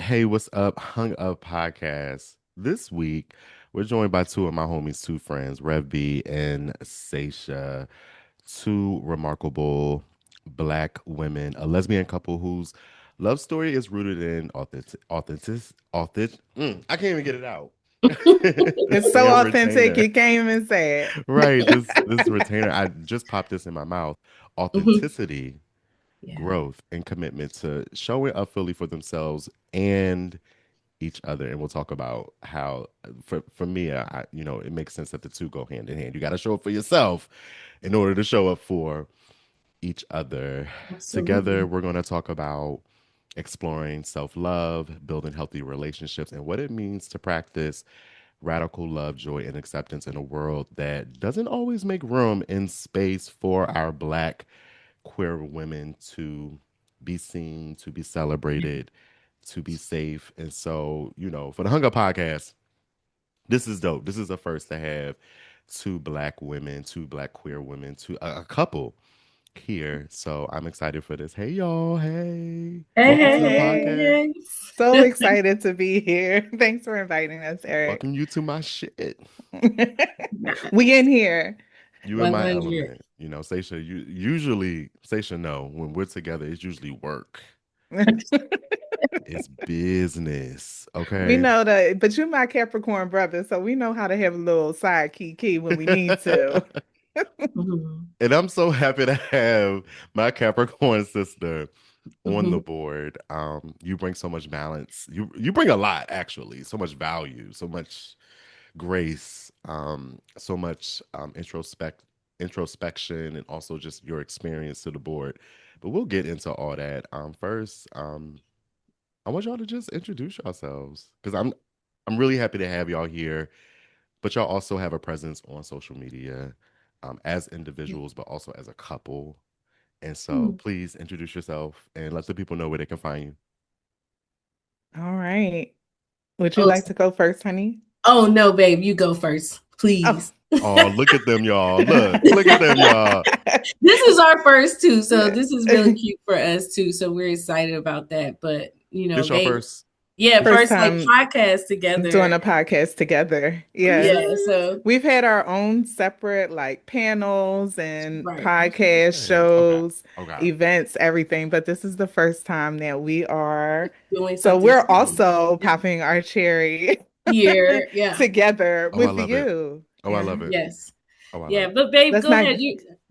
Hey, what's up? Hung Up Podcast. This week, we're joined by two of my homies, two friends, Rev B and Ceshia, two remarkable Black women, a lesbian couple whose love story is rooted in I can't even get it out. It's so Damn authentic, retainer. you can't even say Right, this it. retainer, I just popped this in my mouth. Mhm. Authenticity, Yeah. growth, and commitment to showing up fully for themselves and each other, and we'll talk about how for me it makes sense that the two go hand in hand. You got to show up for yourself in order to show up for each other. Together Absolutely. we're going to talk about exploring self-love, building healthy relationships, and what it means to practice radical love, joy, and acceptance in a world that doesn't always make room in space for our Black queer women to be seen, to be celebrated, to be safe. And so, for the Hunger Podcast, this is dope. This is a first to have two Black women, two Black queer women, two a couple here. So I'm excited for this. Hey y'all, hey. Hey, Welcome hey, to the Hey, podcast. hey, so hey. excited to be here. Thanks for inviting us, Eric. Welcome you to my shit. We in here. You in my 100. element. Sasha, Sasha know when we're together, it's usually work. It's business. We Okay. know that, but you're my Capricorn brother, so we know how to have a little side key when we need to. Mhm. And I'm so happy to have my Capricorn sister on the Mhm. board. You bring so much balance. You bring a lot, actually, so much value, so much grace, so much introspection, and also just your experience to the board. But we'll get into all that. First, I want y'all to just introduce yourselves because I'm really happy to have y'all here. But y'all also have a presence on social media, as individuals, but also as a couple. And so Mhm. please introduce yourself and let the people know where they can find you. All right. Would you Oh, like to go first, honey? oh no, babe, you go first, Oh. please. Oh, look at them, y'all. Look at them, y'all. This is our first too, so this is really cute for us too. So we're excited about that. But This y'all babe, first. yeah, This First first like time podcast doing together. a podcast together. Yes. Yeah, Okay. so We've had our own separate like panels and right. That's what I'm podcast saying. Okay. shows, Okay. events, everything, but this is the first time that we are. Doing So something we're together. also Yeah. popping our cherry Here. Yeah. together Oh, I with love it. you. Oh, I Yeah. love it. Yes. Oh, I love Yeah, it. but babe, Let's go not. ahead.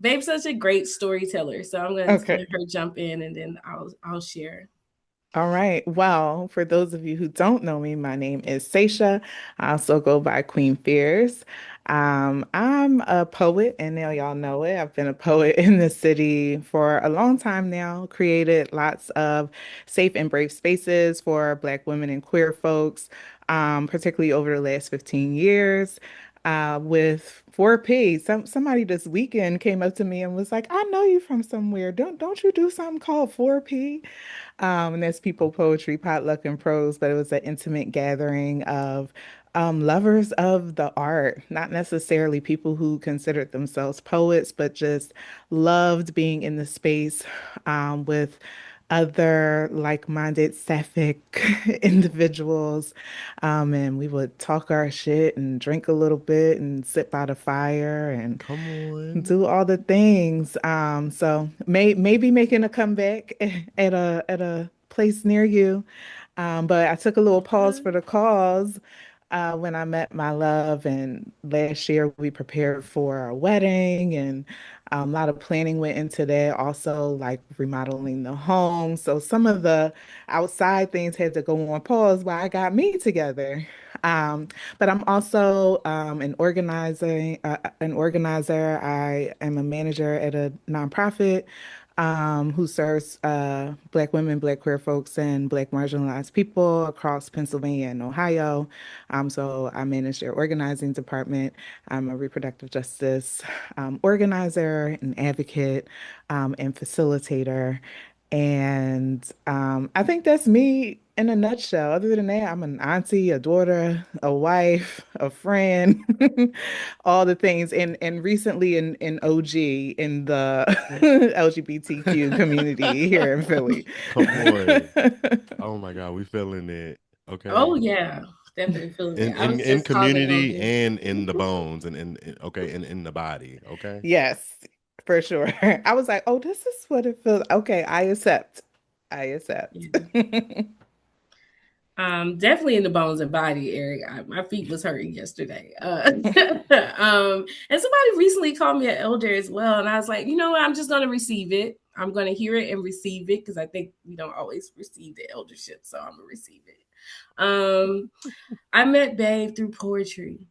Babe's such a great storyteller, so I'm gonna Okay. let her jump in, and then I'll share. All right. Well, for those of you who don't know me, my name is Ceshia. I also go by Queen Phierce. I'm a poet, and now y'all know it. I've been a poet in the city for a long time now, created lots of safe and brave spaces for Black women and queer folks, particularly over the last 15 years. With 4P, somebody this weekend came up to me and was like, "I know you from somewhere. Don't you do something called 4P?" And that's people poetry, potluck, and prose, but it was an intimate gathering of lovers of the art, not necessarily people who considered themselves poets, but just loved being in the space with other like-minded sapphic individuals. And we would talk our shit and drink a little bit and sit by the fire and Come on. do all the things. So maybe making a comeback at a place near you. But I took a little pause Okay. for the cause when I met my love, and last year we prepared for our wedding, and a lot of planning went into that. Also, like remodeling the home, so some of the outside things had to go on pause while I got me together. Um, but I'm also an organizer. I am a manager at a nonprofit who serves Black women, Black queer folks, and Black marginalized people across Pennsylvania and Ohio. So I manage their organizing department. I'm a reproductive justice organizer, an advocate, and facilitator. And I think that's me in a nutshell. Other than that, I'm an auntie, a daughter, a wife, a friend, all the things. And recently in OG in the LGBTQ community here in Philly. Come on. Oh my God, we feeling it. Oh Okay. yeah, definitely feeling it. In I in was in just calling community LD. and in the bones and okay, in the body. Okay. Yes, for sure. I was like, oh, this is what it feels. Okay, I accept. I accept. Yeah. Definitely in the bones and body area. My feet was hurting yesterday. And somebody recently called me an elder as well, and I was like, you know what? I'm just going to receive it. I'm going to hear it and receive it because I think we don't always receive the eldership, so I'm gonna receive it. I met Babe through poetry,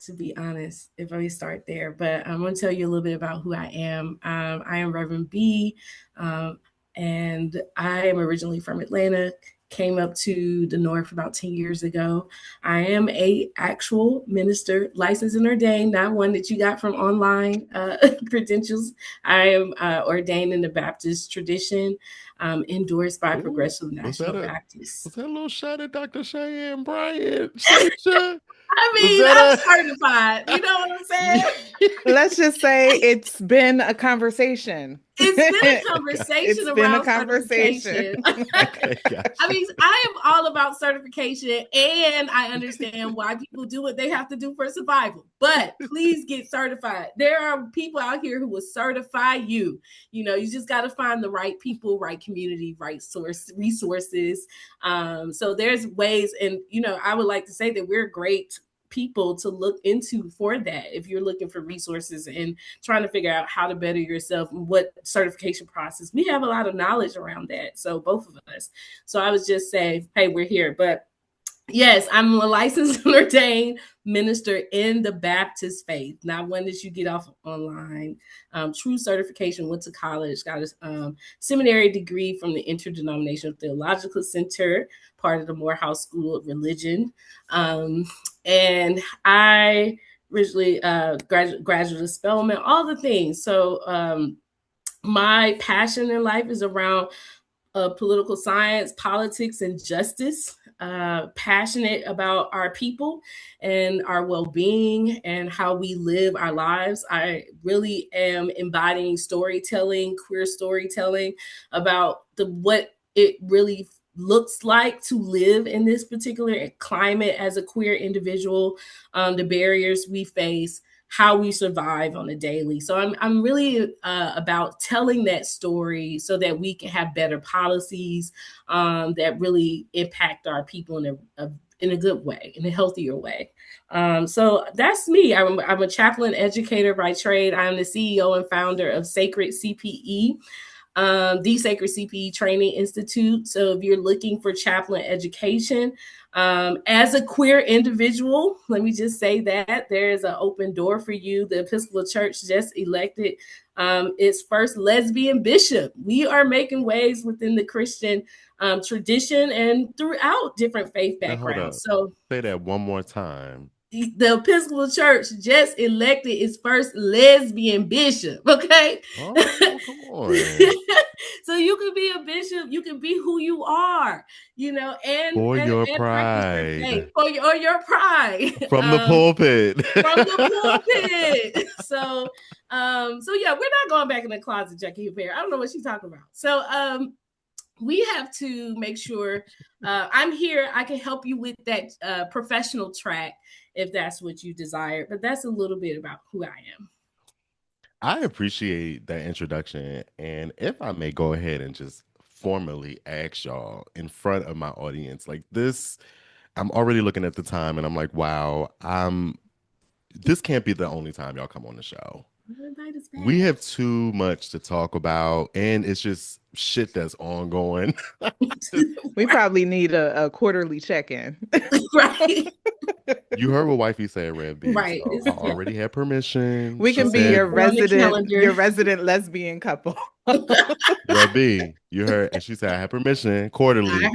to be honest, if I start there. But I'm going to tell you a little bit about who I am. I am Reverend B, um, and I am originally from Atlanta. Came up to the north about 10 years ago. I am a actual minister, licensed and ordained, not one that you got from online credentials. I am ordained in the Baptist tradition, endorsed by Ooh, Progressive was that National a Baptist. was that a little shot at Dr. Cheyenne Bryant? Sasha? I Was mean, that I'm certified. You know what I'm saying? Let's just say it's been a conversation. It's been a conversation It's been a around conversation. certification. Okay, I gotcha. mean, I am all about certification and I understand why people do what they have to do for survival. But please get certified. There are people out here who will certify you. You know, you just got to find the right people, right community, right source resources. So there's ways, and you know, I would like to say that we're great people to look into for that if you're looking for resources and trying to figure out how to better yourself and what certification process. We have a lot of knowledge around that. So both of us. So I was just saying, hey, we're here. But yes, I'm a licensed and ordained minister in the Baptist faith, not one that you get off online. True certification, went to college, got a seminary degree from the Interdenominational Theological Center, part of the Morehouse School of Religion. And I originally graduate spellman, all the things. So my passion in life is around political science, politics, and justice. Passionate about our people and our well being and how we live our lives. I really am embodying storytelling, queer storytelling about what it really looks like to live in this particular climate as a queer individual, the barriers we face, how we survive on a daily. So I'm really about telling that story so that we can have better policies that really impact our people in a good way, in a healthier way. So that's me. I'm a chaplain educator by trade. I'm the CEO and founder of Sacred CPE, the Sacred CPE Training Institute. So if you're looking for chaplain education, as a queer individual, let me just say that there is an open door for you. The Episcopal Church just elected its first lesbian bishop. We are making waves within the Christian tradition and throughout different faith Now hold backgrounds. up. So Say that one more time. the Episcopal Church just elected its first lesbian bishop. Okay. Oh, come on. So you can be a bishop, you can be who you are, you know, For your and practice your faith pride. or your pride. From the pulpit. From the pulpit. So yeah, we're not going back in the closet, Jackie Bear. I don't know what she's talking about. So we have to make sure I'm here. I can help you with that professional track if that's what you desire. But that's a little bit about who I am. I appreciate that introduction. And if I may go ahead and just formally ask y'all in front of my audience, like this, I'm already looking at the time and I'm like, wow, this can't be the only time y'all come on the show. We have too much to talk about, and it's just shit that's ongoing. We probably need a quarterly check-in. Right. You heard what wifey said, Red B. Right. So I already had permission. We She can be said, your resident lesbian couple. Red B, you heard, and she said I had permission quarterly. I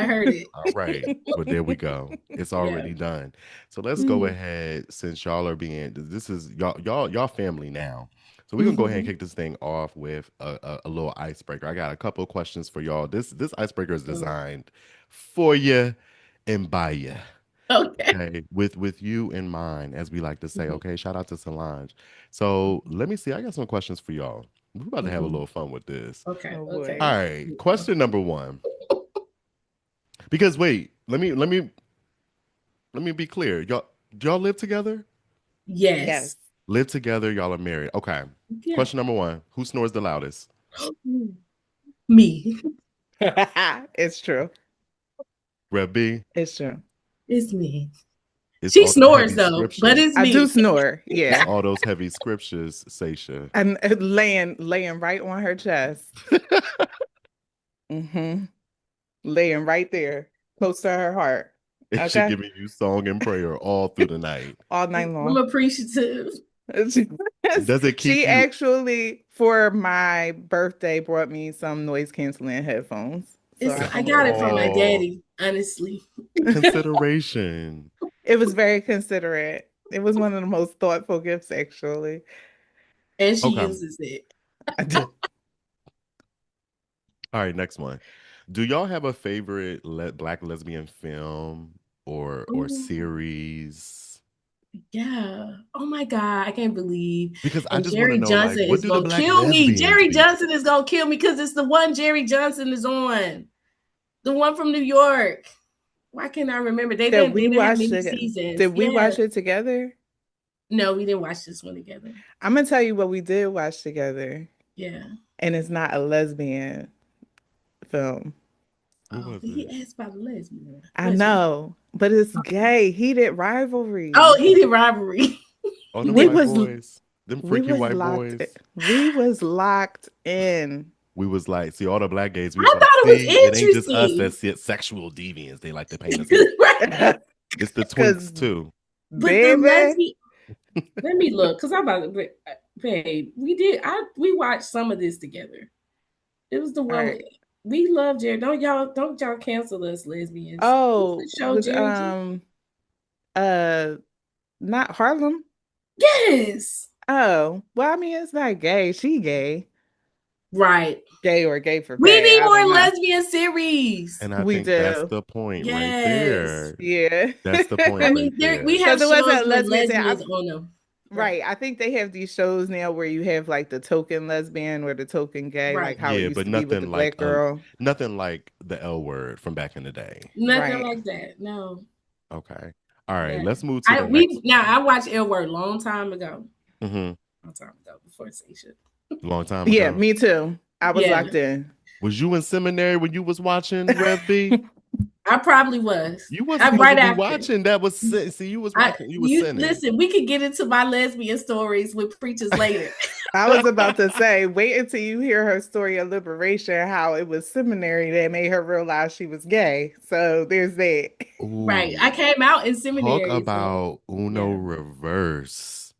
heard it. All right. Well, there we go. It's already done. So let's go ahead, since y'all are being, this is y'all family now. So we're gonna go ahead and kick this thing off with a little icebreaker. I got a couple of questions for y'all. This icebreaker is designed for you and by you. Okay. Okay, with you in mind, as we like to say. Mhm. Okay, shout out to Solange. So let me see. I got some questions for y'all. We're about to have a Mhm. little fun with this. Okay. Oh Okay. All boy. right, question number one. Because wait, let me be clear. Y'all, do y'all live together? Yes. Yes. Live together. Y'all are married. Okay. Yeah. Question number one. Who snores the loudest? Me. It's true. Rev B. It's true. It's me. It's She all them snores heavy though, but scriptures. it's I do me. snore. It's Yeah. all those heavy scriptures, Sasha. And laying right on her chest. Mm-hmm. Laying right there, close to her heart. And she Okay. giving you song and prayer all through the night. All night I'm long. appreciative. Does it keep She you? actually, for my birthday, brought me some noise canceling headphones so It's I I can go got to it from my bed. Oh, daddy, honestly. consideration. It was very considerate. It was one of the most thoughtful gifts, actually. And she Okay. uses it. I did. All right, next one. Do y'all have a favorite black lesbian film or Oh, series? yeah. Oh my God. I can't believe. Because I And just want to Jerry know, like, Johnson what is do the gonna black kill me. lesbians Jerry be? Johnson is gonna kill me because it's the one Jerry Johnson is on. The one from New York. Why can't I remember? Did They we didn't have watch many it? seasons. Did we Yeah. watch it together? No, we didn't watch this one together. I'm gonna tell you what we did watch together, Yeah. and it's not a lesbian film. What Oh, was but he it? asked about the lesbian. I What you? know, but it's gay. Heated rivalry. Oh, heated rivalry. Oh, them We white was boys. Them we freaky was white locked. boys. We was locked in. We was like, see, all the black gays, we I was like, thought see, it it ain't just us was that's sexual deviants. They like to paint us as. interesting. Right. It's the Cause twinks too. But the baby, lesbian, let me look, because I'm about to, babe, we watched some of this together. It was the all one right. we love Jerry. Don't y'all cancel us lesbians. What's Oh, the show, with Jerry? uh not Harlem. Yes. Oh, well, I mean, it's not gay. She gay. Right. Gay or gay for We pay. need I don't more know. lesbian series. And I We think that's do. the point right Yes. there. Yeah. That's the I point right mean, we there. have Because it wasn't shows a with lesbian thing. lesbians on them. Right. Right. I think they have these shows now where you have like the token lesbian or the token gay, like Right. how it Yeah, used but to be with the black girl. nothing like the L word from back in the day. Nothing Right. like that. No. Okay. All right, Yeah. let's move to the next I watched L Word long time ago. hmm Long time ago before Ceshia. long time Yeah, ago. me too. I was Yeah. locked in. Was you in seminary when you was watching Rev B? I probably was. You wasn't I supposed to right be after. watching. That was see, you was I watching, you was you sinning. listen, we could get into my lesbian stories with preachers later. I was about to say, wait until you hear her story of liberation, how it was seminary that made her realize she was gay. So there's that. Right. I Ooh, came out in talk seminary, so about Uno yeah. reverse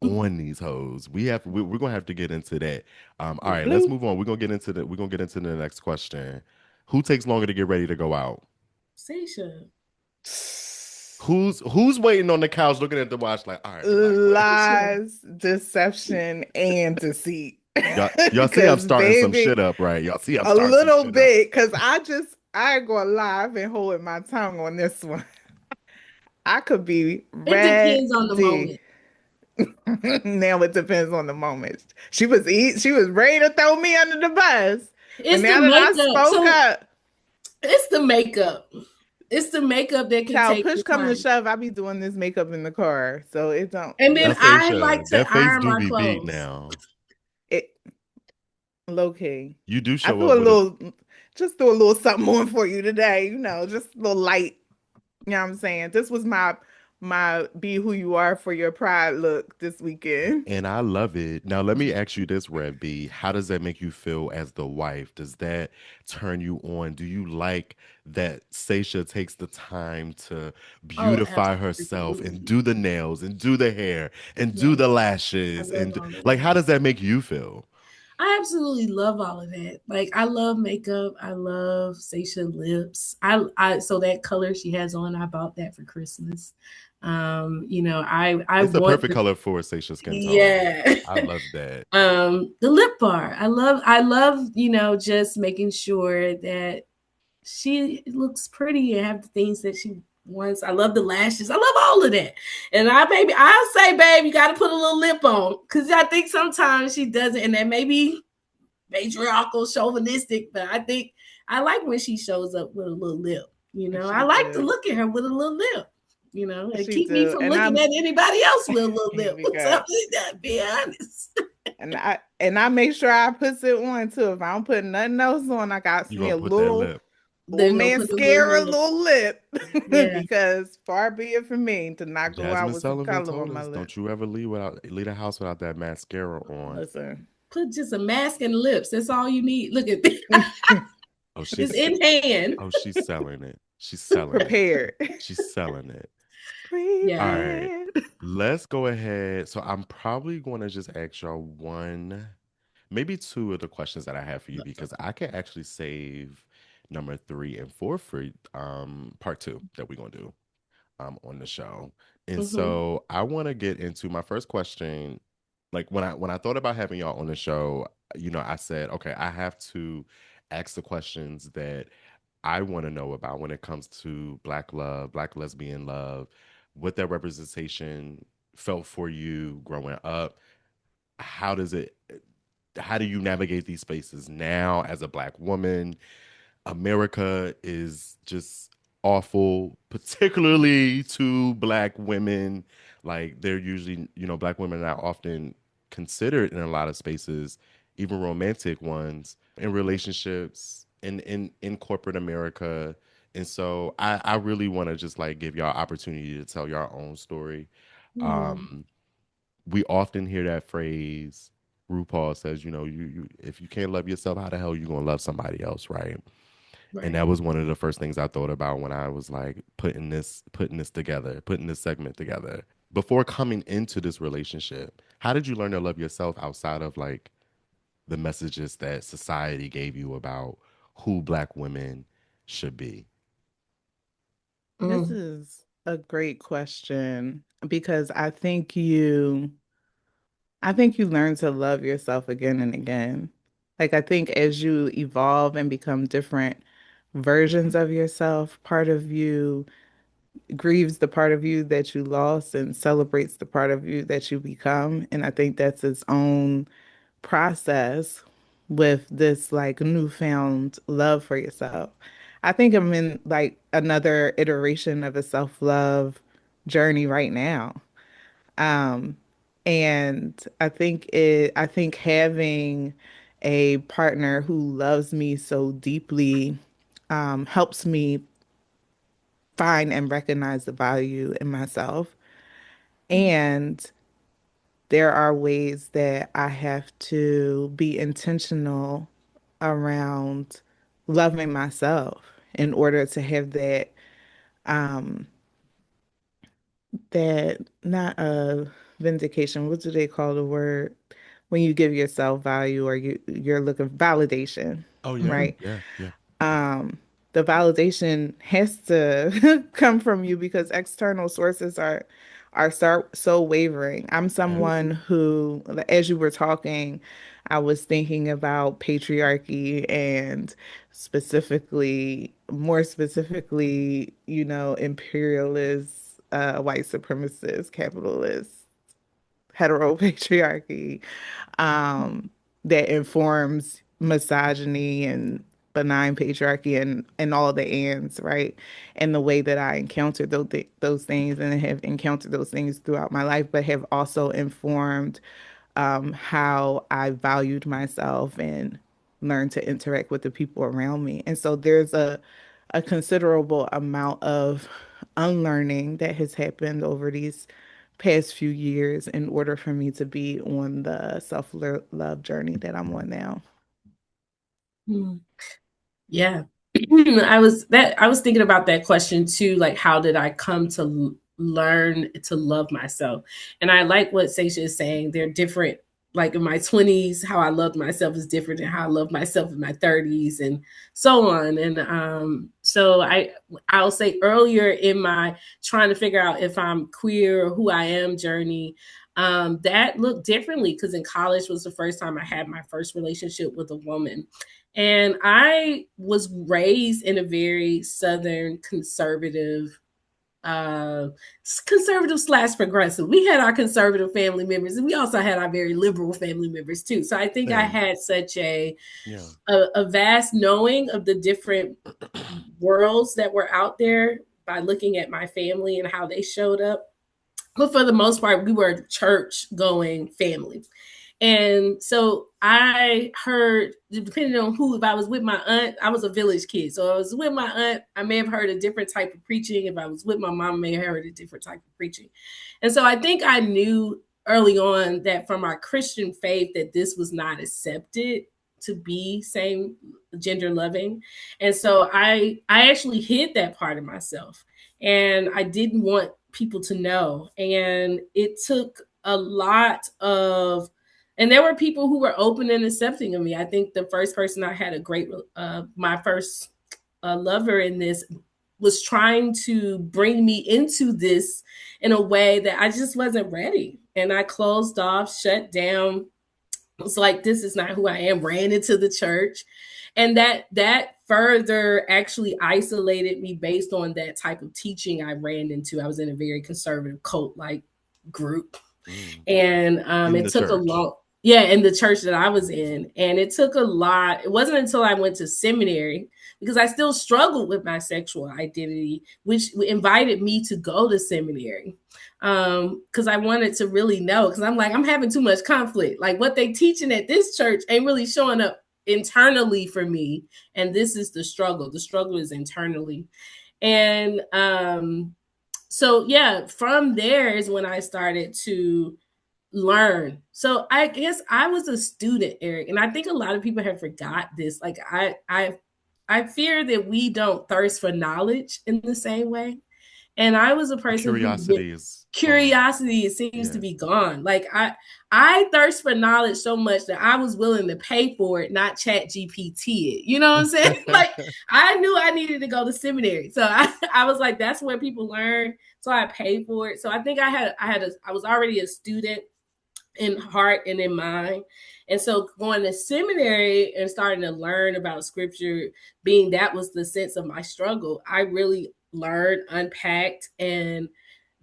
on these hoes. We're gonna have to get into that. All right, let's Blue. move on. We're gonna get into the next question. Who takes longer to get ready to go out? Ceshia. Who's waiting on the couch looking at the watch like, all right, like what? Ceshia. Lies, deception, and deceit. Y'all see I'm Because, starting some baby, shit up, right? Y'all see I'm a starting some little shit up. bit, because I ain't gonna lie, I've been holding my tongue on this one. I could be It depends on the ready. moment. Now it depends on the moment. She was ready to throw me under the bus. But It's the now that I makeup. spoke So up, it's the makeup. It's the makeup that can child, take push the come to time. shove, I be doing this makeup in the car. So it don't And Now then listen. I like Sasha, to that face iron do my be beat clothes. now. It low key. You do I show threw up a with a little just threw a little something on for you today, just a little light. You know what I'm saying? This was my be who you are for your pride look this weekend. and I love it. Now let me ask you this, Red B. How does that make you feel as the wife? Does that turn you on? Do you like that Sasha takes the time to Oh, beautify herself and absolutely. do the nails and do the hair and do the Yes. I lashes love and all of like that. how does that make you feel? I absolutely love all of that. Like I love makeup. I love Sasha lips. I so that color she has on, I bought that for Christmas. I It's a want perfect the, color for Ceshia's skin tone. yeah. I love that. The lip bar. I love, just making sure that she looks pretty and have the things that she wants. I love the lashes. I love all of that. And I'll say, babe, you got to put a little lip on, because I think sometimes she doesn't, and that may be matriarchal, chauvinistic, but I think I like when she shows up with a little lip. I She like to do. look at her with a little lip. And She keep me do. from And looking I'm at anybody else with a little here lip. we What's go. up with that? Be honest. And I make sure I put it on too. If I don't put nothing else on, I got You me gonna a put that little lip. little Then go put the little mascara, lip. little lip. Yeah. Because far be it from me to not go out Jasmine with some Sullivan color told on my us, lip. "Don't you ever leave the house without that mascara on." Listen. Put just a mask and lips. That's all you need. Look at this. Oh, It's she's in hand. she's selling it. She's selling it. Prepared. She's selling it. All Yeah. right. Prepared. Let's go ahead. So I'm probably going to just ask y'all one, maybe two of the questions that I have for you, because I can actually save number 3 and 4 for part 2 that we're gonna do on the show. And Mm-hmm. so I want to get into my first question. Like when I thought about having y'all on the show, I said, okay, I have to ask the questions that I want to know about when it comes to Black love, Black lesbian love, what that representation felt for you growing up. How does it, how do you navigate these spaces now as a Black woman? America is just awful, particularly to Black women. Like they're usually, Black women are often considered in a lot of spaces, even romantic ones, in relationships, in corporate America. And so I really want to just like give y'all opportunity to tell your own story. Mm, Um, we often hear that phrase. RuPaul says, you if you can't love yourself, how the hell you gonna love somebody else, right? And right. that was one of the first things I thought about when I was like putting this together, putting this segment together. Before coming into this relationship, how did you learn to love yourself outside of like the messages that society gave you about who Black women should be? This Mm, is a great question because I think you learn to love yourself again and again. Like I think as you evolve and become different versions of yourself, part of you grieves the part of you that you lost and celebrates the part of you that you become. And I think that's its own process with this like newfound love for yourself. I think I'm in like another iteration of a self-love journey right now. Um, and I think having a partner who loves me so deeply helps me find and recognize the value in myself. And there are ways that I have to be intentional around loving myself in order to have um that not a vindication, what do they call the word when you give yourself value or you're looking validation, Oh yeah, mhm, right? yeah, yeah. um, the validation has to come from you because external sources are so wavering. I'm Yes. someone who, as you were talking, I was thinking about patriarchy and more specifically, imperialist, white supremacist, capitalist, hetero patriarchy um, that informs misogyny and benign patriarchy and all the ands, right? And the way that I encountered those things and have encountered those things throughout my life, but have also informed how I valued myself and learned to interact with the people around me. And so there's a considerable amount of unlearning that has happened over these past few years in order for me to be on the self-love journey that I'm on now. mm. Yeah. I was thinking about that question too, like how did I come to learn to love myself? And I like what Seisha is saying. They're different. Like in my 20s, how I loved myself is different than how I love myself in my 30s and so on. And So I'll say earlier in my trying to figure out if I'm queer or who I am journey, that looked differently because in college was the first time I had my first relationship with a woman. And I was raised in a very Southern uh conservative slash progressive. We had our conservative family members and we also had our very liberal family members too. So I think I Same. had such Yeah. a vast knowing of the different worlds that were out there by looking at my family and how they showed up. But for the most part, we were a church going family. And so I heard, depending on who, if I was with my aunt, I was a village kid. So I was with my aunt, I may have heard a different type of preaching. If I was with my mom, I may have heard a different type of preaching. And so I think I knew early on that from our Christian faith that this was not accepted to be same gender loving. And so I actually hid that part of myself. And I didn't want people to know. And it took a lot of, and there were people who were open and accepting of me. I think the first person I had a great, my first lover in this was trying to bring me into this in a way that I just wasn't ready. And I closed off, shut down. It was like, this is not who I am, ran into the church. And that further actually isolated me based on that type of teaching I ran into. I was in a very conservative cult like group. Mm. And In it the took a church. long, yeah, in the church that I was in. And it took a lot. It wasn't until I went to seminary because I still struggled with my sexual identity, which invited me to go to seminary. Because I wanted to really know, because I'm like, I'm having too much conflict. Like what they teaching at this church ain't really showing up internally for me. And this is the struggle. The struggle is internally. And so yeah, from there is when I started to learn. So I guess I was a student, Eric, and I think a lot of people have forgot this. Like I fear that we don't thirst for knowledge in the same way. And I was a The person who curiosity is gone. curiosity seems to Yeah. be gone. Like I thirst for knowledge so much that I was willing to pay for it, not chat GPT it. You know what I'm saying? Like I knew I needed to go to seminary. So I was like, that's where people learn. So I paid for it. So I think I was already a student in heart and in mind. And so going to seminary and starting to learn about scripture, being that was the sense of my struggle, I really learned, unpacked, and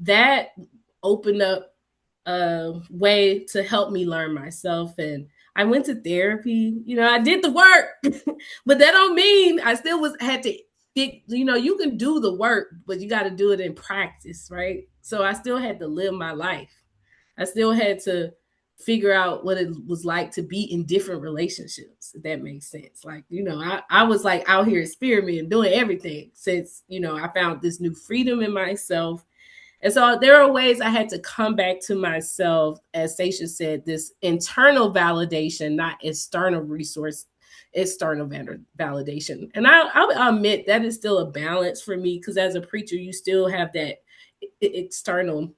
that opened up a way to help me learn myself. And I went to therapy. You know, I did the work, but that don't mean I still had to you can do the work, but you got to do it in practice, right? So I still had to live my life. I still had to figure out what it was like to be in different relationships, if that makes sense. Like, I was like out here experimenting, doing everything since, I found this new freedom in myself. And so there are ways I had to come back to myself, as Ceshia said, this internal validation, not external resource, external validation. And I'll admit that is still a balance for me because as a preacher, you still have that external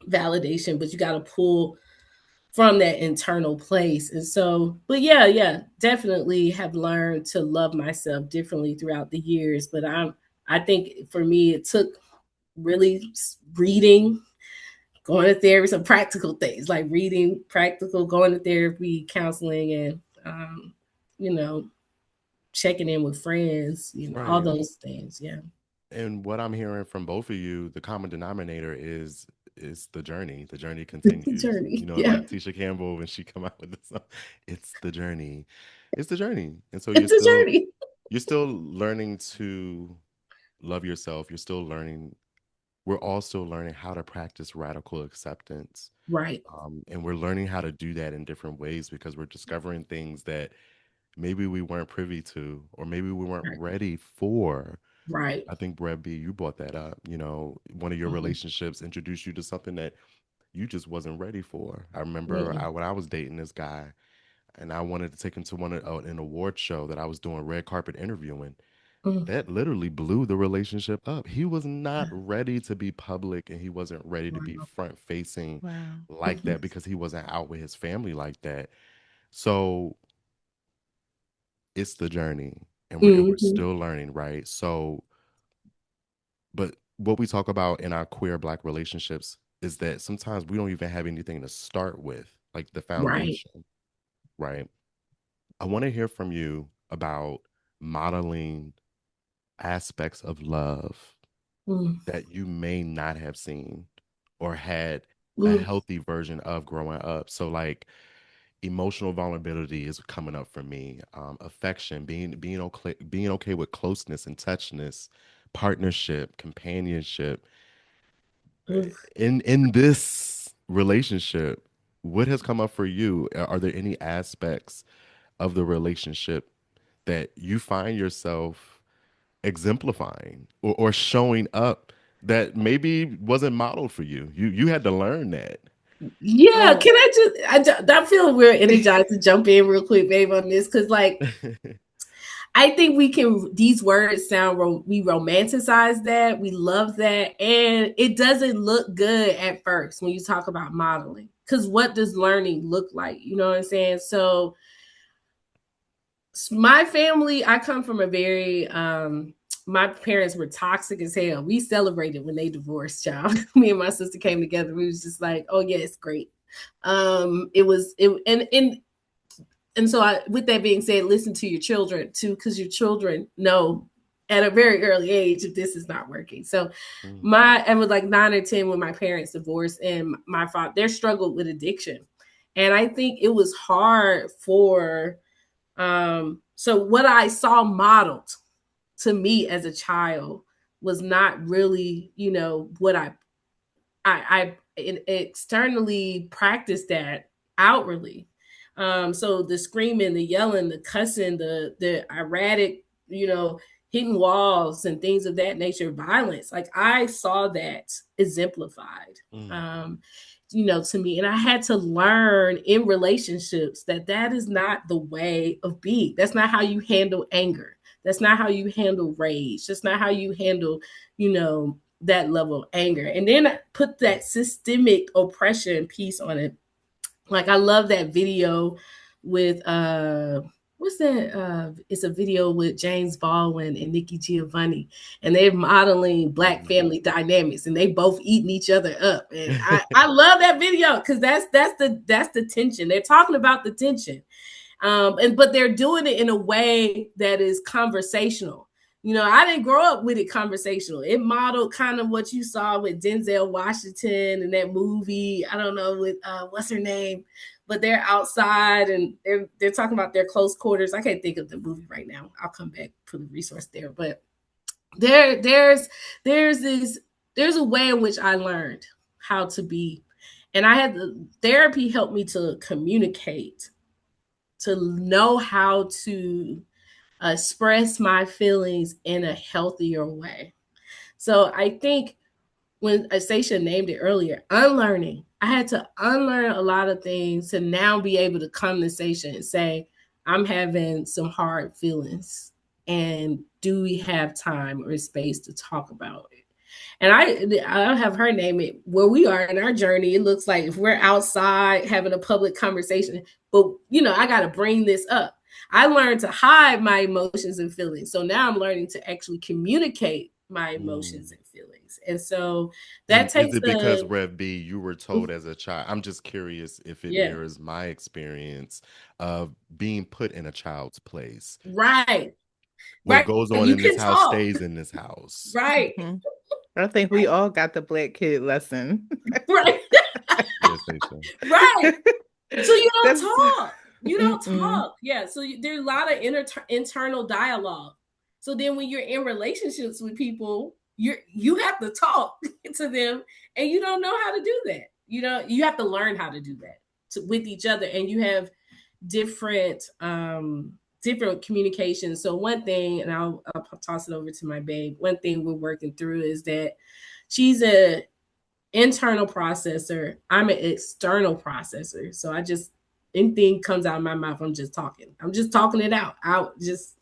validation, but you got to pull from that internal place. And so, but yeah, definitely have learned to love myself differently throughout the years. But I think for me, it took really reading, going to therapy, some practical things like reading, practical, going to therapy, counseling, and, you know, checking in with friends, all Right. those things. Yeah. And what I'm hearing from both of you, the common denominator is the journey. The journey It's a continues. journey. Yeah. Like Tisha Campbell when she come out with this song, it's the journey. It's the journey. And so It's a journey. you're still learning to love yourself. You're still learning. We're all still learning how to practice radical acceptance. Right. And we're learning how to do that in different ways because we're discovering things that maybe we weren't privy to or maybe we weren't Right. ready for. Right. I think Brad B, you brought that up. One of your Mhm. relationships introduced you to something that you just wasn't ready for. I remember Mm-mm. when I was dating this guy, and I wanted to take him to an award show that I was doing red carpet interviewing. Mm. That literally blew the relationship up. He was not ready to be public, and he wasn't ready to be Wow. front facing Wow. like Mhm. that because he wasn't out with his family like that. So it's the journey. and we're Mm-hmm. still learning, right? So, but what we talk about in our queer Black relationships is that sometimes we don't even have anything to start with, like the Right. foundation, right? I want to hear from you about modeling aspects of love Mm. that you may not have seen or had a Mm. healthy version of growing up. So, like, emotional vulnerability is coming up for me. Affection, being okay with closeness and touchness, partnership, companionship. Oof. In this relationship, what has come up for you? Are there any aspects of the relationship that you find yourself exemplifying or showing up that maybe wasn't modeled for you? You had to learn that. Yeah, Oh, can I feel real energized to jump in real quick, babe, on this because, like, I think we can. These words sound. We romanticize that. We love that, and it doesn't look good at first when you talk about modeling. Because what does learning look like? You know what I'm saying? So, my family. I come from a very. My parents were toxic as hell. We celebrated when they divorced, child. Me and my sister came together. We was just like, oh yeah, it's great. It was it and so with that being said, listen to your children too, because your children know at a very early age if this is not working. So Mm, I was like 9 or 10 when my parents divorced, and my father, they struggled with addiction. And I think it was hard for so what I saw modeled to me as a child was not really, what I externally practiced that outwardly. So the screaming, the yelling, the cussing, the erratic, hitting walls and things of that nature, violence. Like I saw that exemplified. mm, Um, to me, and I had to learn in relationships that that is not the way of being. That's not how you handle anger. That's not how you handle rage. That's not how you handle, that level of anger. And then put that systemic oppression piece on it. Like I love that video with what's that? It's a video with James Baldwin and Nikki Giovanni, and they're modeling black mm. family dynamics, and they both eating each other up. And I love that video because that's the tension. They're talking about the tension, but they're doing it in a way that is conversational. I didn't grow up with it conversational. It modeled kind of what you saw with Denzel Washington and that movie. I don't know with what's her name, but they're outside and they're talking about their close quarters. I can't think of the movie right now. I'll come back for the resource there. But there's this there's a way in which I learned how to be, and I had the therapy help me to communicate, to know how to express my feelings in a healthier way. So I think when Asation named it earlier, unlearning, I had to unlearn a lot of things to now be able to come to Sation and say, I'm having some hard feelings. And do we have time or space to talk about it? And I'll have her name it where we are in our journey. It looks like if we're outside having a public conversation, but I got to bring this up. I learned to hide my emotions and feelings. So now I'm learning to actually communicate my emotions Mm. and feelings. And so that And is takes it because, Rev B, you were told as a child? I'm just curious if it yeah, mirrors my experience of being put in a child's place. right. What Right. goes on You in this can house talk. stays in this house. Right. mhm. I think we all got the black kid lesson. Right. Yes, Aisha. Right. So you don't That's talk. You don't mm-mm. talk. Yeah. So there's a lot of internal dialogue. So then when you're in relationships with people, you have to talk to them, and you don't know how to do that. You have to learn how to do that with each other, and you have different communications. So one thing, and I'll toss it over to my babe. One thing we're working through is that she's a internal processor. I'm an external processor. So I just anything comes out of my mouth, I'm just talking. I'm just talking it out.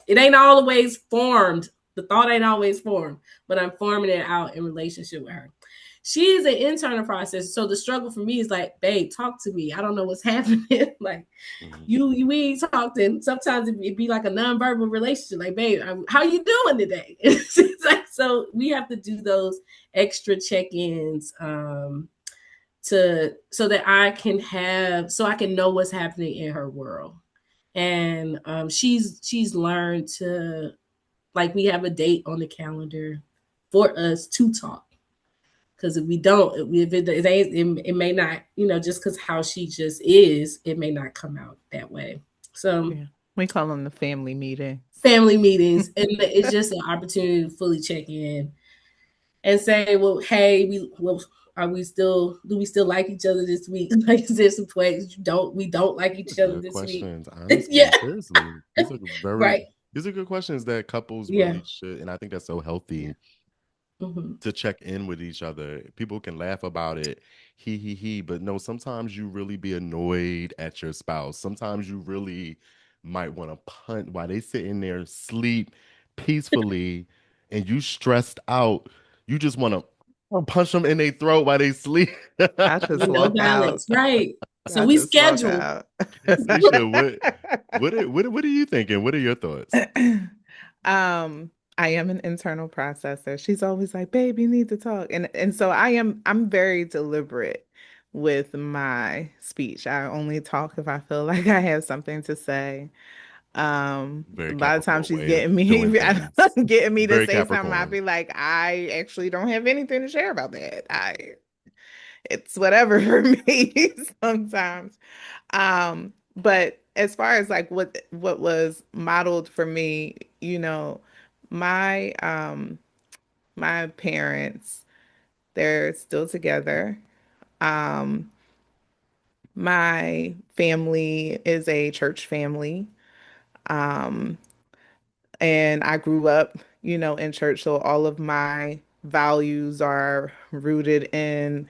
It ain't always formed. The thought ain't always formed, but I'm forming it out in relationship with her. she's an internal process. So the struggle for me is like, babe, talk to me. I don't know what's happening. Like, Mhm. you we ain't talked, and sometimes it'd be like a nonverbal relationship. Like, babe, how you doing today? It's like, so we have to do those extra check-ins, to so that I can know what's happening in her world. And she's learned to, like, we have a date on the calendar for us to talk. Because if we don't, it may not, just because how she just is, it may not come out that way. So Yeah. We call them the family meetings. family meetings, and it's just an opportunity to fully check in and say, well, hey, are we still, do we still like each other this week? Like, is there some places we don't like These each are other good this week? questions, Yeah. honestly. Seriously, Right. these are good questions that couples Yeah. really should, and I think that's so healthy Hmm. to check in with each other. People can laugh about it, he, but no, sometimes you really be annoyed at your spouse. Sometimes you really might want to punt while they sitting there sleep peacefully, and you stressed out. You just want to punch them in their throat while they sleep. I just No walk out. balance. Right. So I we just walk schedule. out. Seisha, what are you thinking? What are your thoughts? Um, I am an internal processor. She's always like, "Babe, you need to talk." And so I'm very deliberate with my speech. I only talk if I feel like I have something to say. Very By the time Capricorn she's way of getting me doing things. getting me to Very say something, I'll Capricorn. be like, I actually don't have anything to share about that. It's whatever for me sometimes. But as far as like what was modeled for me, my parents, they're still together. Um, my family is a church family. Um, and I grew up, in church, so all of my values are rooted in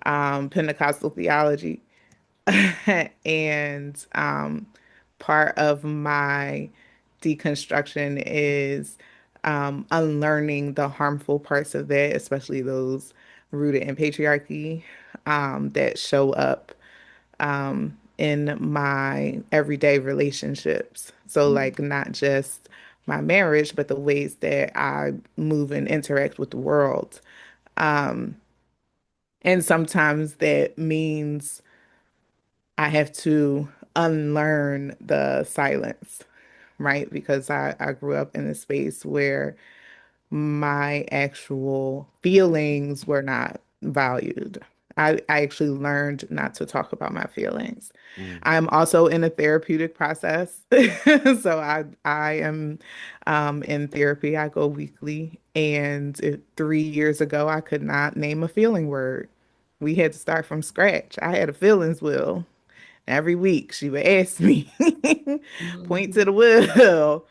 Pentecostal theology. And part of my deconstruction is unlearning the harmful parts of that, especially those rooted in patriarchy, that show up in my everyday relationships. So, like, not just my marriage, but the ways that I move and interact with the world. Um, and sometimes that means I have to unlearn the silence, right? Because I grew up in a space where my actual feelings were not valued. I actually learned not to talk about my feelings. Mm, I'm also in a therapeutic process. So I am in therapy. I go weekly. And 3 years ago, I could not name a feeling word. We had to start from scratch. I had a feelings wheel. Every week she would ask me, point to Mhm. the wheel,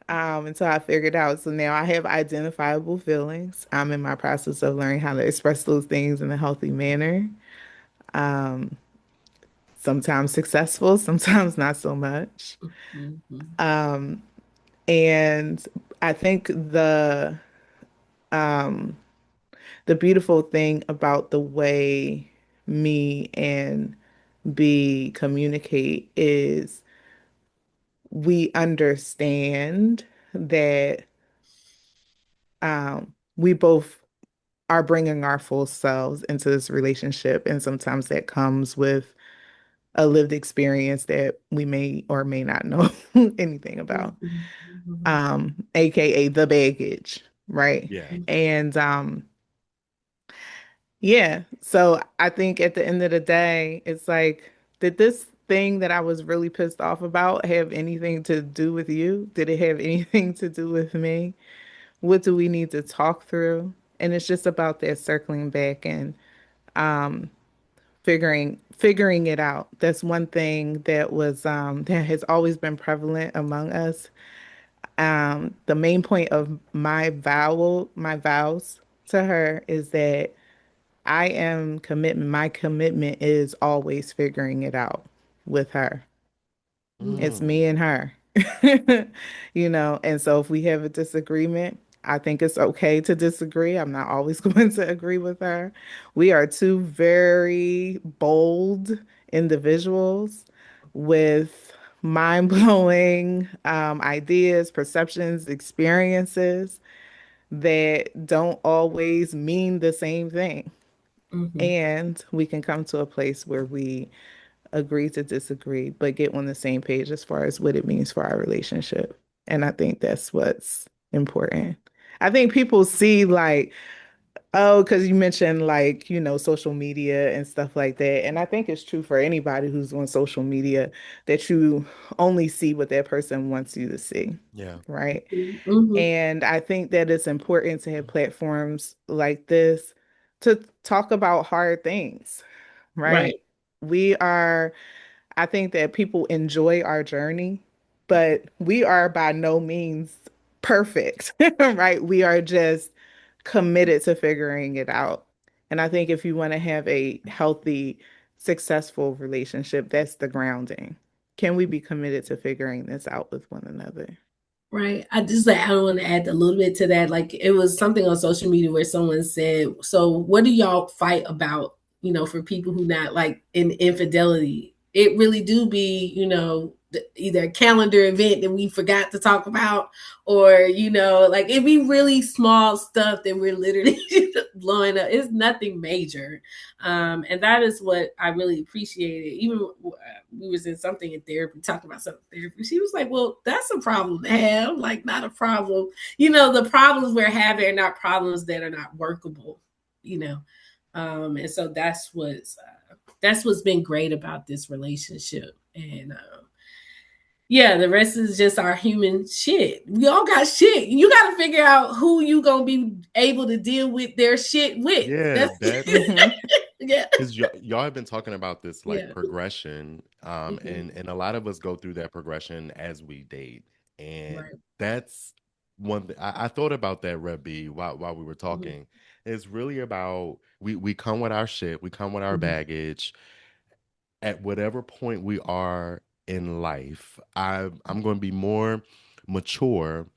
until I figured out. So now I have identifiable feelings. I'm in my process of learning how to express those things in a healthy manner. Um, Sometimes successful, sometimes not so much. Mhm. Um, and I think um, the beautiful thing about the way me and B communicate is we understand that we both are bringing our full selves into this relationship. And sometimes that comes with a lived experience that we may or may not know anything about, Mhm. Mhm. AKA the baggage, right? yeah. And yeah, so I think at the end of the day, it's like, did this thing that I was really pissed off about have anything to do with you? Did it have anything to do with me? What do we need to talk through? And it's just about that circling back and figuring it out. That's one thing that has always been prevalent among us. The main point of my vows to her is that my commitment is always figuring it out with her. It's Mm, me and her. And so if we have a disagreement, I think it's okay to disagree. I'm not always going to agree with her. We are two very bold individuals with mind-blowing ideas, perceptions, experiences that don't always mean the same thing. Mm-hmm. And we can come to a place where we agree to disagree, but get on the same page as far as what it means for our relationship. And I think that's what's important. I think people see like, oh, because you mentioned like, social media and stuff like that. And I think it's true for anybody who's on social media that you only see what that person wants you to see, Yeah. right? Mm-hmm. And I think that it's important to have platforms like this to talk about hard things, right? Right. We are I think that people enjoy our journey, but we are by no means perfect, right? We are just committed to figuring it out. And I think if you want to have a healthy, successful relationship, that's the grounding. Can we be committed to figuring this out with one another? Right. I want to add a little bit to that. Like it was something on social media where someone said, "So what do y'all fight about? For people who not like in infidelity, it really do be, either a calendar event that we forgot to talk about, or like it be really small stuff that we're literally blowing up. It's nothing major, and that is what I really appreciated. Even we was in something in therapy, talking about something in therapy. She was like, "Well, that's a problem to have. Like, not a problem. The problems we're having are not problems that are not workable. You know, and so that's what's been great about this relationship, and yeah, the rest is just our human shit. We all got shit. You got to figure out who you gonna be able to deal with their shit with. Yeah, That's that's Hmm. yeah, because y'all have been talking about this like yeah, progression, hmm and a lot of us go through that progression as we date, and right, that's one thing I thought about that, Reb B, while we were hmm talking. It's really about we come with our shit, we come with our hmm baggage, at whatever point we are in life, I'm going to be more mature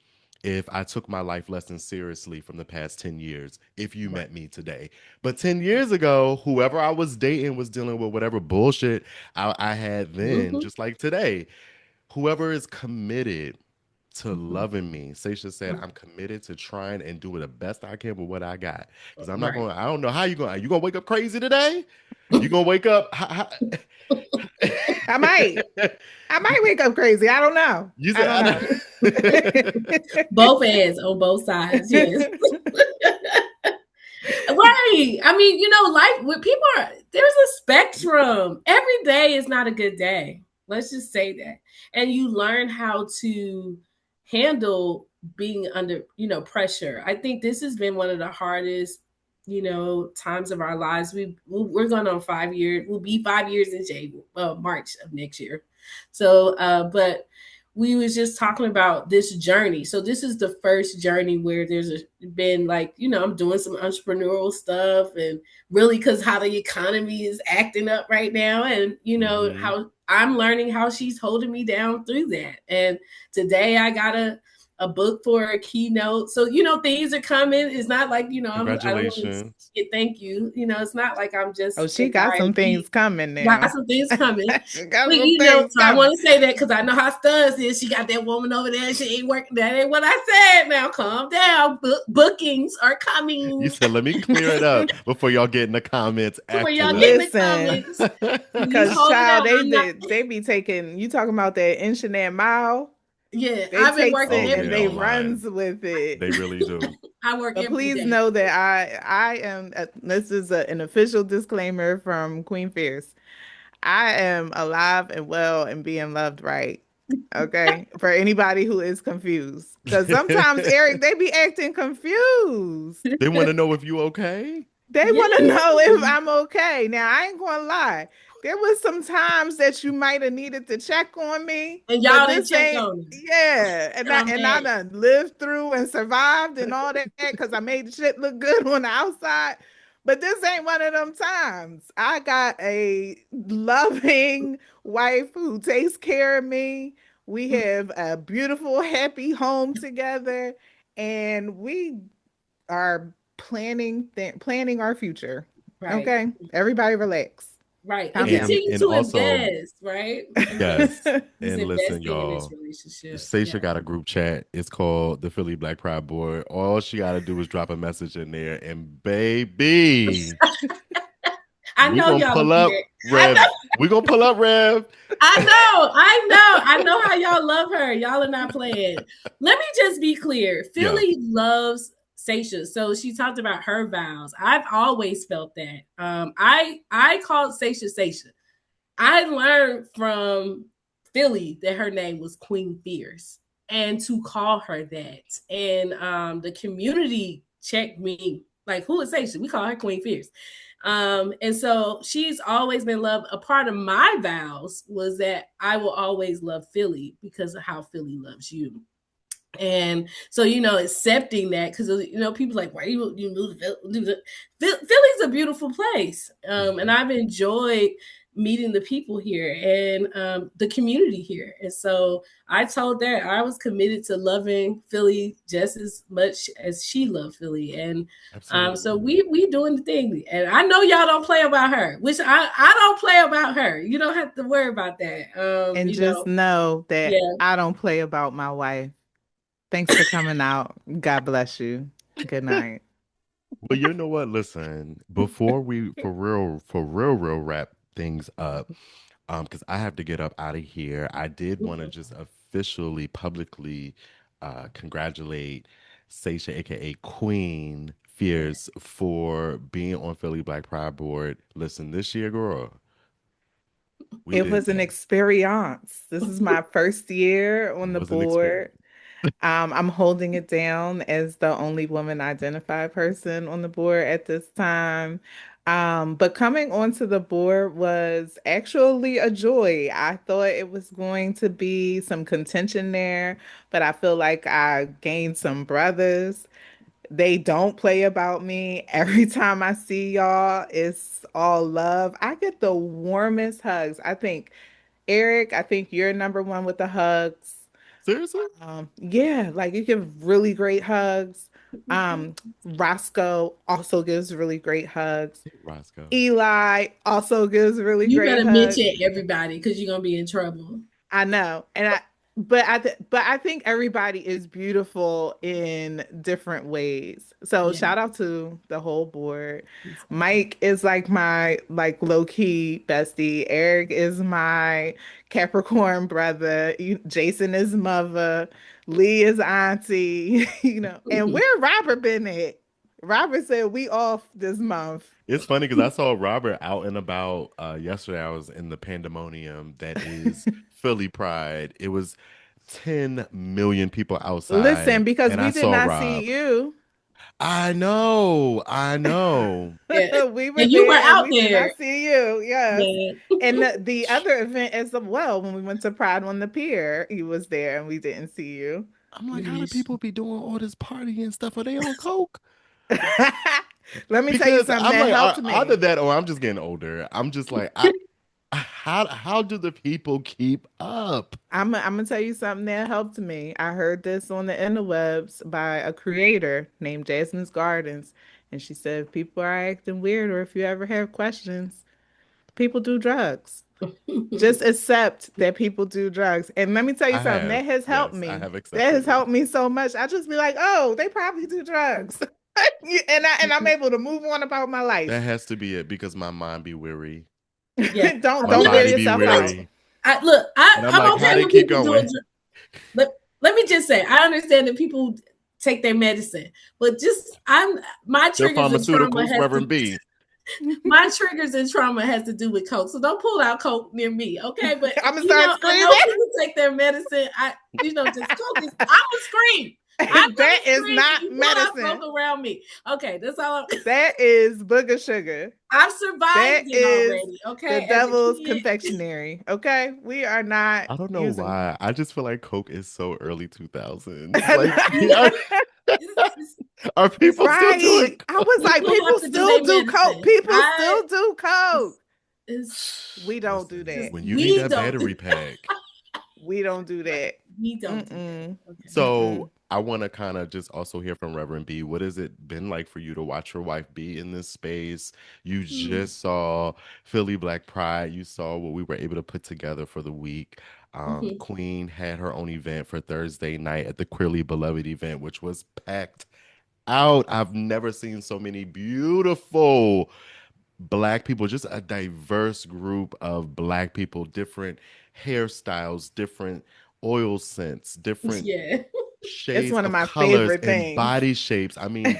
if I took my life lessons seriously from the past 10 years, if you right, met me today. But 10 years ago, whoever I was dating was dealing with whatever bullshit I had then, hmm just like today. Whoever is committed to hmm loving me, Sasha said, I'm committed to trying and do the best I can with what I got. Because I'm not right. going, I don't know how you going to wake up crazy today? You going to wake up? I might. I might wake up crazy. I don't know. You I said don't I know. don't. Both ends on both sides. Yes. Right. I mean, life with people there's a spectrum. Every day is not a good day. Let's just say that. And you learn how to handle being under, pressure. I think this has been one of the hardest, times of our lives. We're going on 5 years. We'll be 5 years in March of next year. So, but we was just talking about this journey. So this is the first journey where been like, I'm doing some entrepreneurial stuff, and really because how the economy is acting up right now, and Hmm. how I'm learning how she's holding me down through that. And today I got a book for a keynote. So, things are coming. It's not like, I don't want to Congratulations. say thank you. It's not like I'm Oh, just she got some anxiety. things coming Got now. some things coming. She got But some things so I coming. want to say that because I know how Studs is. She got that woman over there. She ain't working. That ain't what I said. Now calm down. Bookings are You coming. said, let me clear it up before y'all get in the comments Before y'all get in afterwards. the Listen, comments, please because hold it child, down. they I'm not. did they be taking you talking about that inch and that mile. Yeah, They I've been takes working Oh, it every yeah, and they day. online. runs with it. They really do. I work But every please day. know that I am this is an official disclaimer from Queen Fierce. I am alive and well and being loved right. Okay. For anybody who is confused. Because sometimes, Eric, they be acting confused. They want to know if you okay. They Yeah, want to know if I'm okay. Now, I ain't going to lie. There was some times that you might have needed to check on me, and but y'all didn't this check ain't, on me, yeah. And and I I'm and I mad. done lived through and survived and all that because I made the shit look good on the outside. But this ain't one of them times. I got a loving wife who takes care of me. We have a beautiful, happy home together. and we are planning our future. Right. Okay, everybody relax. Right. And Calm down. continue And to also, invest, right? yes. Just And listen, investing in this y'all. relationship. Yeah. Sasha got a group chat. It's called the Philly Black Pride Board. All she got to do is drop a message in there, and baby, I we know gonna y'all pull be up, there. I Rev. know, We gonna pull up, Rev. I know how y'all love her. Y'all are not playing. Let me just be clear. Yeah. Philly loves Sasha. So she talked about her vows. I've always felt that. I called Sasha Sasha. I learned from Philly that her name was Queen Phierce and to call her that. And the community checked me like, who is Sasha? We call her Queen Phierce. And so she's always been loved. A part of my vows was that I will always love Philly because of how Philly loves you. And so, accepting that, because people like, why you move to Philly's a beautiful place, and I've enjoyed meeting the people here and the community here. And so I told that I was committed to loving Philly just as much as she loved Philly. And so Absolutely. we doing the thing. And I know y'all don't play about her, which I don't play about her. You don't have to worry about that. And just know that Yeah. I don't play about my wife. Thanks for coming out. God bless you. Good night. Well, you know what? Listen, before we for real wrap things up, because I have to get up out of here. I did want to just officially, publicly, congratulate Sasha, aka Queen Phierce, for being on Philly Black Pride Board. Listen, this year, girl, we It did was an that. experience. This is my first year on It the was an board. experience. I'm holding it down as the only woman identified person on the board at this time. But coming onto the board was actually a joy. I thought it was going to be some contention there, but I feel like I gained some brothers. They don't play about me. Every time I see y'all, it's all love. I get the warmest hugs. Eric, I think you're number one with the hugs. Seriously? Yeah, like you give really great hugs. Roscoe also gives really great hugs. Roscoe. Eli also gives really You great better hugs. mention everybody because you're gonna be in trouble. I know. But I think everybody is beautiful in different ways. So Yeah. shout out to the whole board. Mike is like my like low key bestie. Eric is my Capricorn brother. Jason is mother. Lee is auntie. And where Robert been at? Robert said we off this month. It's funny because I saw Robert out and about yesterday. I was in the pandemonium that is Philly Pride. It was 10 million people Listen, outside, because and I we did saw not see Rob. you. I know, I know. Yeah. We were And you were there and out we did there. not see you. Yes. Yeah. And the other event as well, when we went to Pride on the Pier, he was there and we didn't see you. I'm like, how do people be doing all this party and stuff? Are they on coke? Let me tell you Because something I'm that like, helped either me. that or I'm just getting older. I'm just like, how do the people keep up? I'm gonna tell you something that helped me. I heard this on the interwebs by a creator named Jasmine's Gardens, and she said if people are acting weird or if you ever have questions, people do drugs. Just accept that people do drugs. And let me tell you I something, have, that has helped yes, I me. have That has accepted it. helped me so much. I just be like, oh, they probably do drugs. And I'm able to move on about my That life. has to be it because my mind be weary. Yeah. Don't My don't wear body be yourself out. weary. And I'm I'm like, how okay they with keep people going? doing. Let me just say, I understand that people take their medicine, but my They're triggers and trauma pharmaceuticals, has to Reverend B. my triggers and trauma has to do with coke. So don't pull out coke near me, okay? But I'm gonna start I screaming. know people take their medicine. Just coke is. I'm gonna scream. I'm That gonna is scream if not you pull out medicine. coke around me. Okay, that's all. That is booger sugar. I've survived That it is already. the Okay, as a devil's kid. confectionery. Okay, we are not I don't know using. why. I just feel like Coke is so early 2000s. Like, are people still doing Right. I was like, People people have to do still their do coke. medicine. People still do coke. It's We don't do Listen, that. just when you need we that don't. battery pack, We don't do that. We don't do that. Mm-mm. Okay. So Mm-mm. I want to kind of just also hear from Reverend B. What has it been like for you to watch your wife be in this space? You Mm-hmm. just saw Philly Black Pride. You saw what we were able to put together for the week. Mm-hmm. Queen had her own event for Thursday night at the Queerly Beloved event, which was packed out. I've never seen so many beautiful Black people, just a diverse group of Black people, different hairstyles, different oil scents, different Yeah. It's shades one of of my colors favorite and things. body shapes. I mean,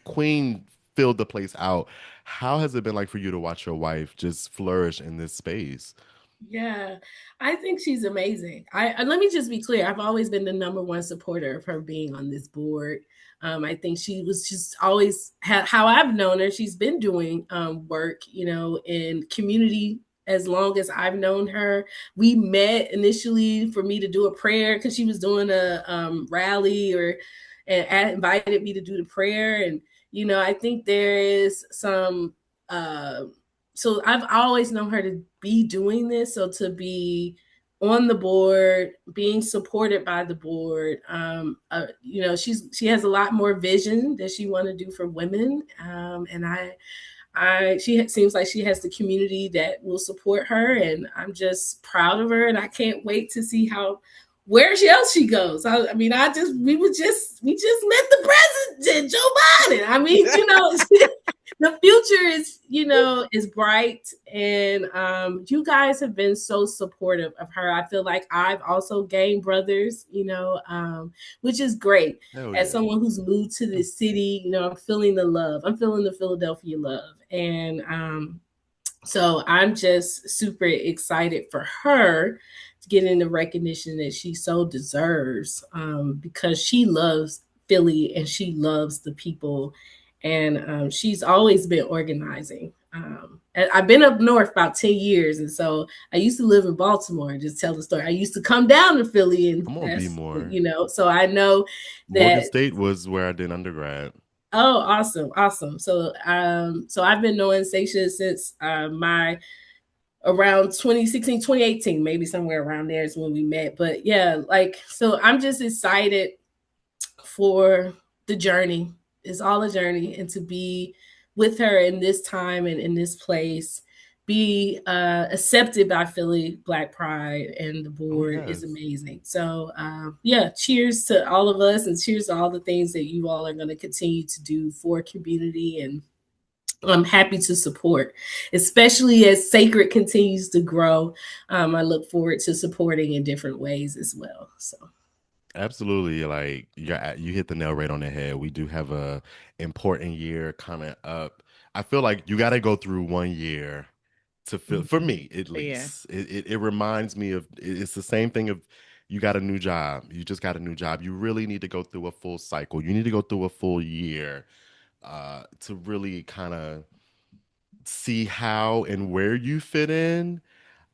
Queen filled the place out. How has it been like for you to watch your wife just flourish in this space? Yeah, I think she's amazing. Let me just be clear. I've always been the number one supporter of her being on this board. I think she was just always how I've known her. She's been doing work, in community as long as I've known her. We met initially for me to do a prayer because she was doing a rally and invited me to do the prayer. And I think there is some. So I've always known her to be doing this. So to be on the board, being supported by the board, she has a lot more vision that she want to do for women, and she seems like she has the community that will support her, and I'm just proud of her, and I can't wait to see where else she goes. I mean, we just met the president, Joe Biden. I mean, the future is bright, and you guys have been so supportive of her. I feel like I've also gained brothers, which is great. Hell As yeah. someone who's moved to this city, I'm feeling the love. I'm feeling the Philadelphia love, and so I'm just super excited for her getting the recognition that she so deserves, because she loves Philly and she loves the people. And she's always been organizing. And I've been up north about 10 years. And so I used to live in Baltimore and just tell the story. I used to come down to Philly, and Come on, be more. so I know Morgan that. State was where I did undergrad. Oh, awesome, awesome. So I've been knowing Ceshia since my around 2016, 2018, maybe somewhere around there is when we met. But yeah, so I'm just excited for the journey. It's all a journey, and to be with her in this time and in this place, be accepted by Philly Black Pride and the Oh, board is yes. amazing. So yeah, cheers to all of us, and cheers to all the things that you all are going to continue to do for community, and I'm happy to support, especially as Sacred continues to grow. I look forward to supporting in different ways as well. So, Absolutely, like you hit the nail right on the head. We do have a important year coming up. I feel like you got to go through one year to feel, for mhm. me at Yeah. least. It reminds me of, it's the same thing of you got a new job. You just got a new job. You really need to go through a full cycle. You need to go through a full year to really kind of see how and where you fit in,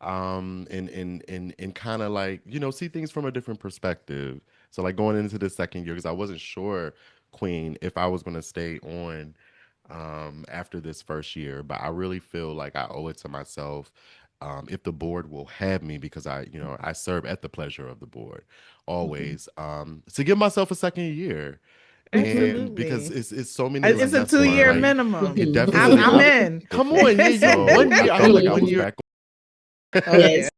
and kind of like, see things from a different perspective. So like going into the second year, because I wasn't sure, Queen, if I was going to stay on after this first year, but I really feel like I owe it to myself, if the board will have me, because I serve at the pleasure of the board Mhm. always, to give myself a second year. Mhm. And because Absolutely. it's so many It's a lessons Right. two-year like minimum. it Mhm. I'm definitely I'm Mhm. in. come on, yeah, you Mhm. one year I felt like I was Mhm. back on. Oh yeah. Yes.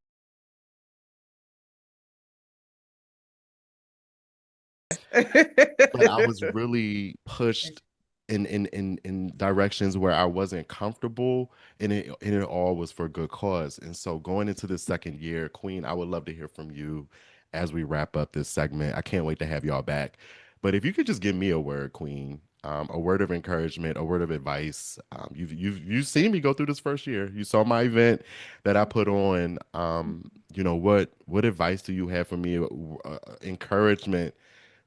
But I was really pushed in directions where I wasn't comfortable, and it all was for good cause. And so going into the second year, Queen, I would love to hear from you as we wrap up this segment. I can't wait to have y'all back. But if you could just give me a word, Queen, a word of encouragement, a word of advice. You've seen me go through this first year. You saw my event that I put on. What advice do you have for me? Encouragement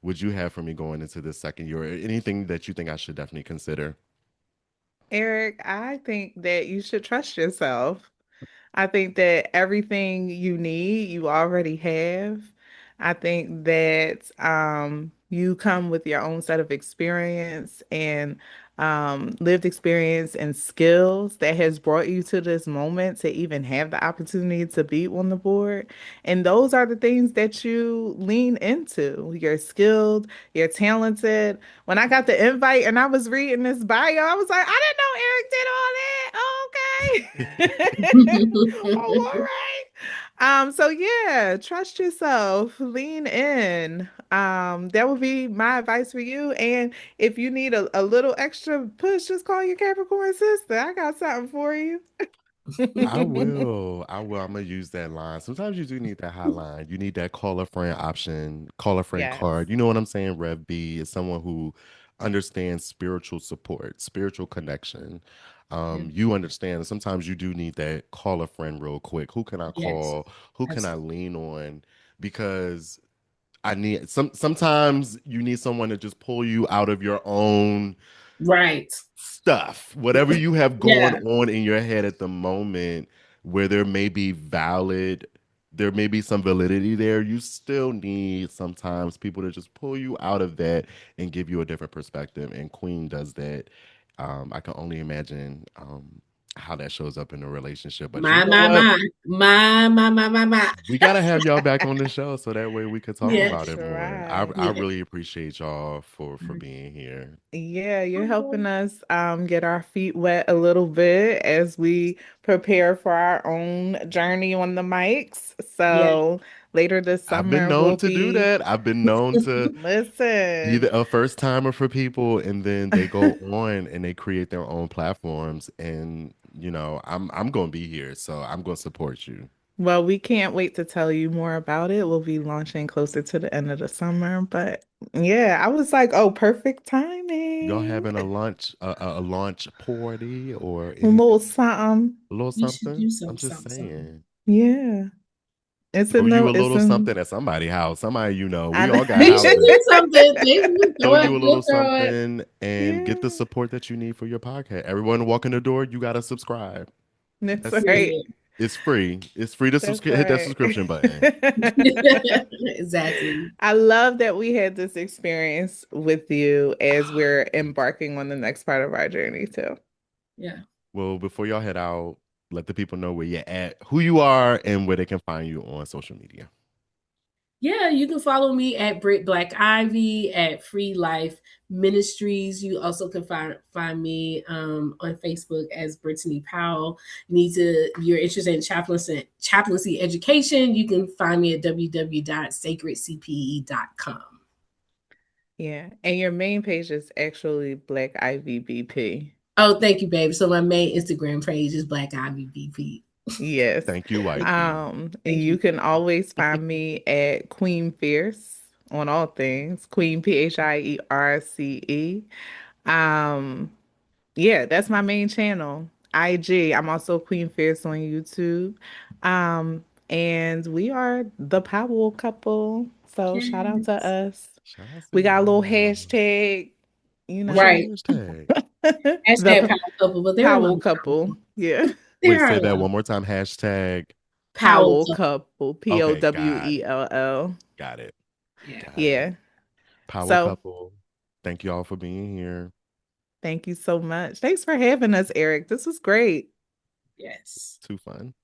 would you have for me going into this second year? Or anything that you think I should definitely consider? Eric, I think that you should trust yourself. I think that everything you need, you already have. I think that you come with your own set of experience and lived experience and skills that has brought you to this moment to even have the opportunity to be on the board. And those are the things that you lean into. You're skilled, you're talented. When I got the invite and I was reading this bio, I was like, I didn't know Eric did all that. Oh, okay. Oh, all right. So yeah, trust yourself, lean in. That would be my advice for you. And if you need a little extra push, just call your Capricorn sister. I got something for you. I will. I will. I'm gonna use that line. Sometimes you do need that hotline. You need that call a friend option, call a friend Yes. card. You know what I'm saying? Rev B is someone who understands spiritual support, spiritual connection. Yeah. You understand sometimes you do need that call a friend real quick. Who can I Yes, call? Who can I absolutely. lean on? Because I need sometimes you need someone to just pull you out of your own Right. stuff, whatever you have going Yeah. on in your head at the moment, where there may be some validity there. You still need sometimes people to just pull you out of that and give you a different perspective. And Queen does that. I can only imagine how that shows up in a relationship. But you My, know my, what? my. My. We gotta have y'all back on the show so that way we could talk about Yes. it That's more. right. I Yes. really appreciate y'all for being here. Yeah, you're helping us get our feet wet a little bit as we prepare for our own journey on the mics. Yeah. So later this I've been summer known we'll to do be that. I've been known to be listen. a first timer for people, and then they go on and they create their own platforms. And I'm gonna be here, so I'm gonna support you. Well, we can't wait to tell you more about it. We'll be launching closer to the end of the summer. But yeah, I was like, oh, perfect Y'all timing. having a launch party or A anything? little something. A little We should do something? I'm some, just something, something. saying. Yeah. Throw you a It's little in something at somebody's house. Somebody, I we know. all got We should houses. do something. Maybe we'll Throw throw it. you a little We'll throw it. something and get the Yeah, support that you need for your podcast. Everyone walking the door, you gotta subscribe. that's That's it. right. Period. It's free. It's free to That's hit that right. subscription button. Exactly. I love that we had this experience with you as we're embarking on the next part of our journey too. Yeah. Well, before y'all head out, let the people know where you're at, who you are, and where they can find you on social media. Yeah, you can follow me at Britt Black Ivy at Free Life Ministries. You also can find me on Facebook as Brittany Powell. You're interested in chaplaincy education, you can find me at www.sacredcpe.com. Yeah. And your main page is actually Black Ivy BP. Oh, thank you, baby. So my main Instagram page is Black Ivy BP. Yes. Thank you, Thank you. wifey. Thank You you. can always find me at Queen Fierce on all things. Queen Phierce. Um, yeah, that's my main channel. IG. I'm also Queen Fierce on YouTube. And we are the Powell couple. So shout out to Yes. us. Shout out to We got a little y'all. hashtag, you What's your know, Right. hashtag? Hashtag the power couple, but they're a Powell lovely couple. couple. Yeah. Wait, They're a say that lovely one more time. Hashtag. power Powell couple. couple. Okay, got it. Powell. Got it. Yeah. Got it. Yeah. Power So couple. Thank you all for being here. thank you so much. Thanks for having us, Eric. This was great. Yes. Too fun.